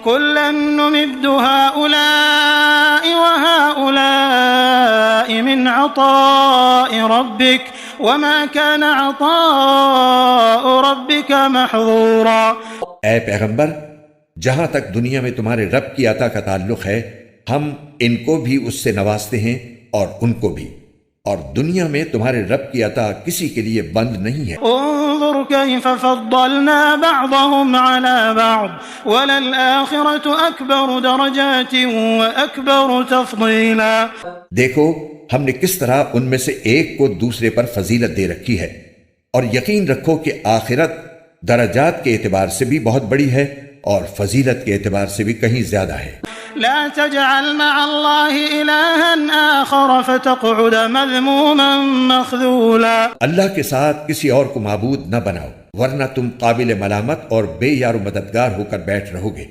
كلا نمد هؤلاء وهؤلاء من عطاء ربك وما كان عطاء ربك محظورا۔ اے پیغمبر، جہاں تک دنیا میں تمہارے رب کی عطا کا تعلق ہے، ہم ان کو بھی اس سے نوازتے ہیں اور ان کو بھی، اور دنیا میں تمہارے رب کی عطا کسی کے لیے بند نہیں ہے۔ انظر كيف فضلنا بعضهم على بعض وللآخرة أكبر درجات وأكبر تفضيلا۔ دیکھو ہم نے کس طرح ان میں سے ایک کو دوسرے پر فضیلت دے رکھی ہے، اور یقین رکھو کہ آخرت درجات کے اعتبار سے بھی بہت بڑی ہے اور فضیلت کے اعتبار سے بھی کہیں زیادہ ہے۔ لا تجعل مع الله إلها آخر فتقعد مذموما مخذولا۔ اللہ کے ساتھ کسی اور کو معبود نہ بناؤ، ورنہ تم قابل ملامت اور بے یار و مددگار ہو کر بیٹھ رہو گے۔